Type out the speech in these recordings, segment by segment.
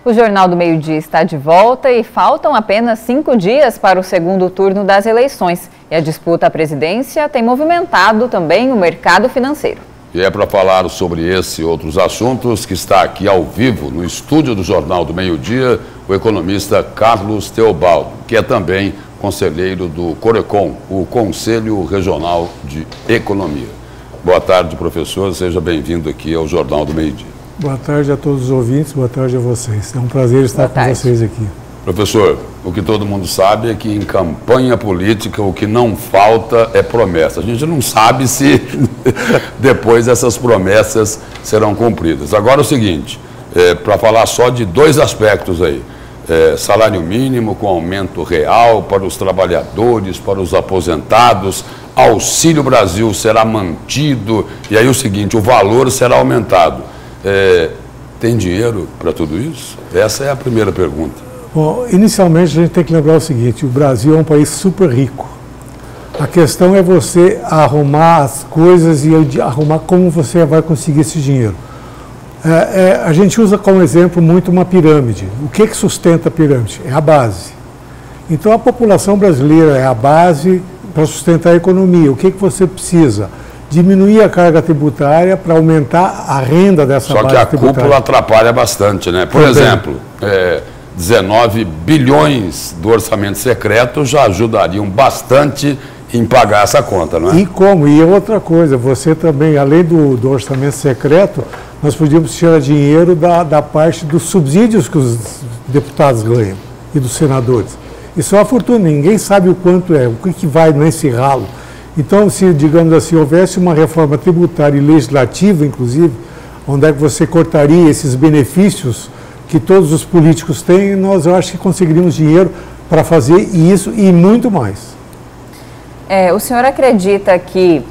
O Jornal do Meio-Dia está de volta e faltam apenas 5 dias para o segundo turno das eleições. E a disputa à presidência tem movimentado também o mercado financeiro. E é para falar sobre esse e outros assuntos que está aqui ao vivo no estúdio do Jornal do Meio-Dia o economista Carlos Teobaldo, que é também conselheiro do Corecon, o Conselho Regional de Economia. Boa tarde, professor. Seja bem-vindo aqui ao Jornal do Meio-Dia. Boa tarde a todos os ouvintes, boa tarde a vocês. É um prazer estar com vocês aqui. Professor, o que todo mundo sabe é que em campanha política o que não falta é promessa. A gente não sabe se depois essas promessas serão cumpridas. Agora é o seguinte, para falar só de dois aspectos aí. Salário mínimo com aumento real para os trabalhadores, para os aposentados, Auxílio Brasil será mantido e aí o seguinte, o valor será aumentado. Tem dinheiro para tudo isso? Essa é a primeira pergunta. Bom, inicialmente a gente tem que lembrar o seguinte, o Brasil é um país super rico. A questão é você arrumar as coisas e arrumar como você vai conseguir esse dinheiro. A gente usa como exemplo muito uma pirâmide. O que sustenta a pirâmide? É a base. Então a população brasileira é a base para sustentar a economia. O que você precisa? Diminuir a carga tributária para aumentar a renda dessa base tributária. Só que a cúpula atrapalha bastante, né? Por exemplo, 19 bilhões do orçamento secreto já ajudariam bastante em pagar essa conta, não é? E como? E outra coisa, você também, além do orçamento secreto, nós podíamos tirar dinheiro da parte dos subsídios que os deputados ganham e dos senadores. Isso é uma fortuna, ninguém sabe o quanto é, o que vai nesse ralo. Então, se, digamos assim, houvesse uma reforma tributária e legislativa, inclusive, onde é que você cortaria esses benefícios que todos os políticos têm, eu acho que conseguiríamos dinheiro para fazer isso e muito mais. O senhor acredita que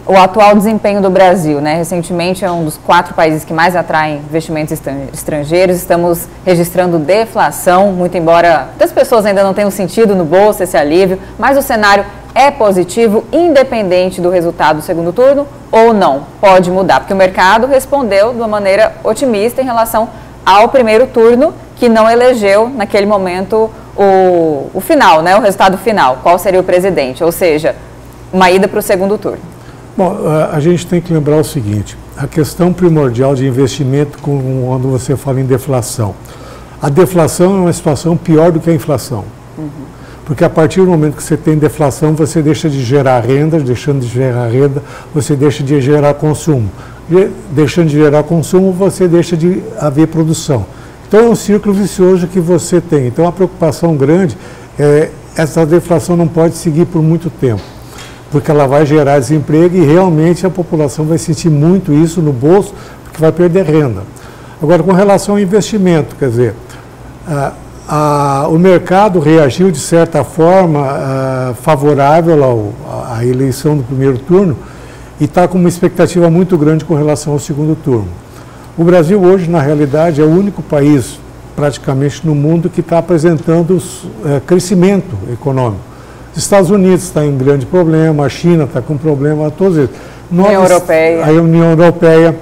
o atual desempenho do Brasil, recentemente é um dos 4 países que mais atraem investimentos estrangeiros, estamos registrando deflação, muito embora muitas pessoas ainda não tenham sentido no bolso esse alívio, mas o cenário é positivo, independente do resultado do segundo turno ou não? Pode mudar, porque o mercado respondeu de uma maneira otimista em relação ao primeiro turno, que não elegeu naquele momento o final, o resultado final, qual seria o presidente, ou seja, uma ida para o segundo turno. Bom, a gente tem que lembrar o seguinte, a questão primordial de investimento quando você fala em deflação. A deflação é uma situação pior do que a inflação. Porque a partir do momento que você tem deflação, você deixa de gerar renda, deixando de gerar renda, você deixa de gerar consumo. Deixando de gerar consumo, você deixa de haver produção. Então é um círculo vicioso que você tem. Então a preocupação grande é essa deflação não pode seguir por muito tempo, porque ela vai gerar desemprego e realmente a população vai sentir muito isso no bolso, porque vai perder renda. Agora, com relação ao investimento, quer dizer, o mercado reagiu de certa forma favorável à eleição do primeiro turno e está com uma expectativa muito grande com relação ao segundo turno. O Brasil hoje, na realidade, é o único país praticamente no mundo que está apresentando crescimento econômico. Os Estados Unidos está em grande problema, a China está com problema, todos eles. A União Europeia.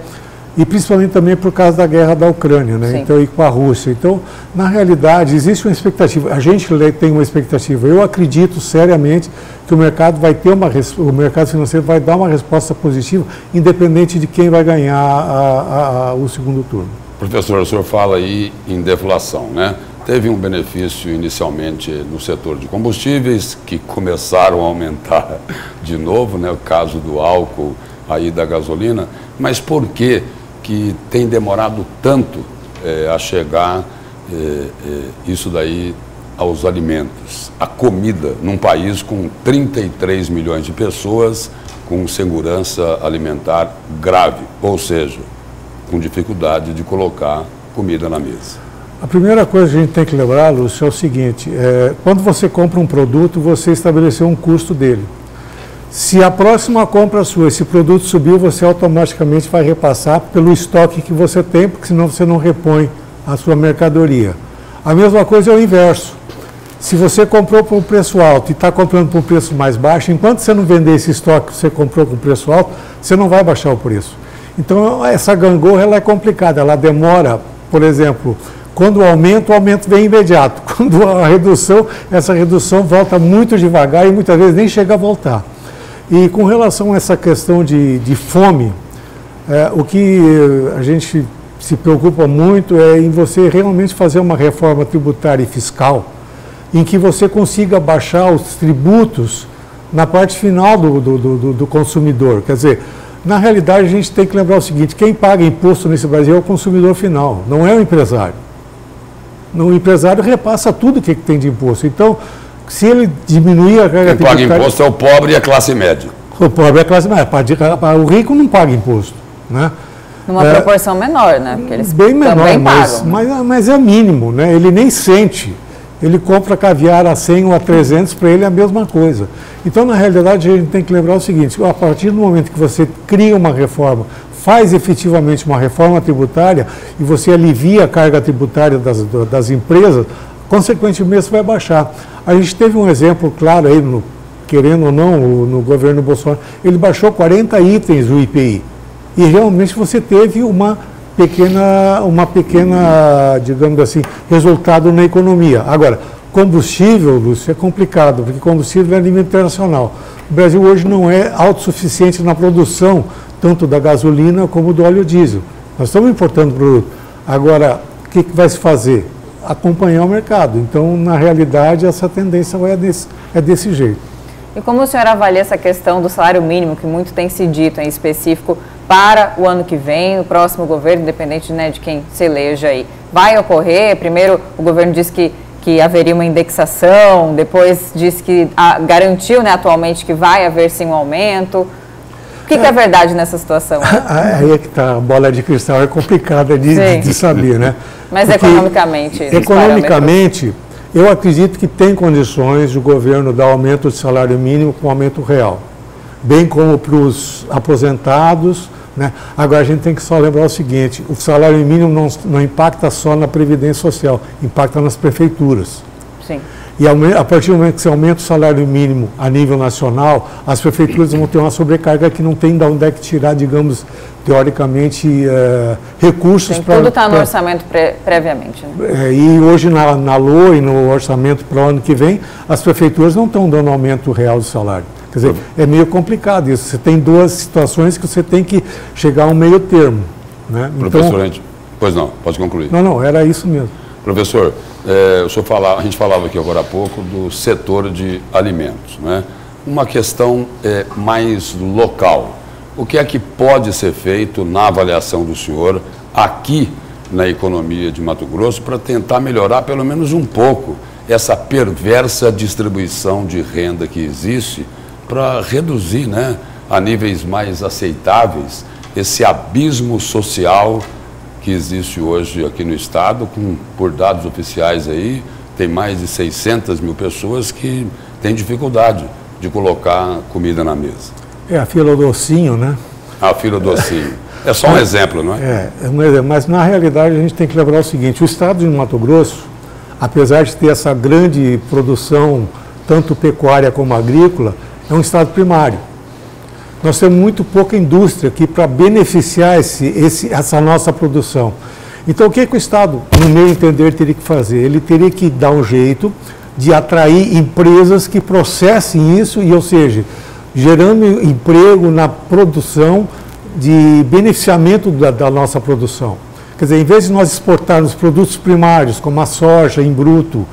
E principalmente também por causa da guerra da Ucrânia, Então, e com a Rússia. Então, na realidade, existe uma expectativa. A gente tem uma expectativa. Eu acredito seriamente que o mercado vai ter o mercado financeiro vai dar uma resposta positiva, independente de quem vai ganhar o segundo turno. Professor, o senhor fala aí em deflação, Teve um benefício inicialmente no setor de combustíveis, que começaram a aumentar de novo, o caso do álcool aí da gasolina, mas por que tem demorado tanto a chegar isso daí aos alimentos, a comida, num país com 33 milhões de pessoas com segurança alimentar grave, ou seja, com dificuldade de colocar comida na mesa? A primeira coisa que a gente tem que lembrar, Lúcio, é o seguinte, quando você compra um produto, você estabeleceu um custo dele. Se a próxima compra sua, esse produto subiu, você automaticamente vai repassar pelo estoque que você tem, porque senão você não repõe a sua mercadoria. A mesma coisa é o inverso. Se você comprou por um preço alto e está comprando por um preço mais baixo, enquanto você não vender esse estoque que você comprou com preço alto, você não vai baixar o preço. Então, essa gangorra ela é complicada, ela demora, por exemplo, Quando o aumento vem imediato. Quando a redução, essa redução volta muito devagar e muitas vezes nem chega a voltar. E com relação a essa questão de fome, o que a gente se preocupa muito é em você realmente fazer uma reforma tributária e fiscal em que você consiga baixar os tributos na parte final do consumidor. Quer dizer, na realidade a gente tem que lembrar o seguinte, quem paga imposto nesse Brasil é o consumidor final, não é o empresário. O empresário repassa tudo que tem de imposto. Então, se ele diminuir a carga tributária... Quem paga imposto é o pobre e a classe média. O pobre é a classe média. O rico não paga imposto, né? Numa proporção menor, né? Porque eles bem menor, também pagam. mas é mínimo, né? Ele nem sente. Ele compra caviar a 100 ou a 300, para ele é a mesma coisa. Então, na realidade, a gente tem que lembrar o seguinte, a partir do momento que você cria uma reforma, faz efetivamente uma reforma tributária e você alivia a carga tributária das empresas, consequentemente isso vai baixar. A gente teve um exemplo claro aí, querendo ou não, no governo Bolsonaro, ele baixou 40 itens do IPI. E realmente você teve uma pequena, digamos assim, resultado na economia. Agora, combustível, Lúcio, é complicado, porque combustível é alimento internacional. O Brasil hoje não é autossuficiente na produção, tanto da gasolina como do óleo diesel. Nós estamos importando produto. Agora, o que vai se fazer? Acompanhar o mercado. Então, na realidade, essa tendência é desse jeito. E como o senhor avalia essa questão do salário mínimo, que muito tem se dito em específico para o ano que vem, o próximo governo, independente, né, de quem se eleja aí? Vai ocorrer? Primeiro, o governo disse que haveria uma indexação, depois disse que garantiu, né, atualmente que vai haver sim um aumento. O que é verdade nessa situação? Aí é que está, a bola de cristal é complicada de saber, né? Mas porque economicamente... Economicamente, eu acredito que tem condições de o governo dar aumento de salário mínimo com aumento real, bem como para os aposentados, né? Agora a gente tem que só lembrar o seguinte, o salário mínimo não impacta só na Previdência Social, impacta nas prefeituras. Sim. E a partir do momento que você aumenta o salário mínimo a nível nacional, as prefeituras vão ter uma sobrecarga que não tem de onde é que tirar, digamos, teoricamente, recursos para... Tudo está no orçamento previamente, né? E hoje na LOA e no orçamento para o ano que vem, as prefeituras não estão dando aumento real do salário. Quer dizer, é meio complicado isso. Você tem duas situações que você tem que chegar a um meio termo, né? Professor, pois não, pode concluir. Não, era isso mesmo. Professor, a gente falava aqui agora há pouco do setor de alimentos, né? Uma questão mais local. O que é que pode ser feito na avaliação do senhor aqui na economia de Mato Grosso para tentar melhorar pelo menos um pouco essa perversa distribuição de renda que existe para reduzir, né, a níveis mais aceitáveis esse abismo social que existe hoje aqui no estado, por dados oficiais aí, tem mais de 600 mil pessoas que têm dificuldade de colocar comida na mesa. É a fila do ossinho, né? A fila do ossinho. É só um exemplo, não é? Mas na realidade a gente tem que lembrar o seguinte, o estado de Mato Grosso, apesar de ter essa grande produção, tanto pecuária como agrícola, é um estado primário. Nós temos muito pouca indústria aqui para beneficiar essa nossa produção. Então, o que o Estado, no meu entender, teria que fazer? Ele teria que dar um jeito de atrair empresas que processem isso, ou seja, gerando emprego na produção de beneficiamento da nossa produção. Quer dizer, em vez de nós exportarmos produtos primários, como a soja em bruto,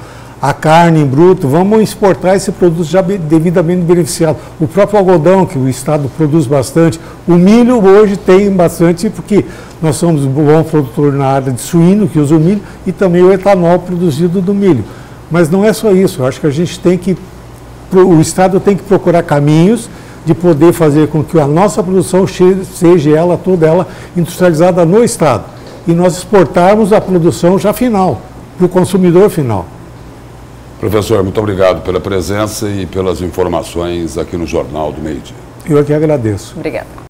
a carne em bruto, vamos exportar esse produto já devidamente beneficiado. O próprio algodão, que o estado produz bastante. O milho hoje tem bastante, porque nós somos um bom produtor na área de suíno, que usa o milho, e também o etanol produzido do milho. Mas não é só isso, eu acho que a gente tem que, o estado tem que procurar caminhos de poder fazer com que a nossa produção seja toda ela industrializada no estado. E nós exportarmos a produção já final, para o consumidor final. Professor, muito obrigado pela presença e pelas informações aqui no Jornal do Meio-Dia. Eu que agradeço. Obrigada.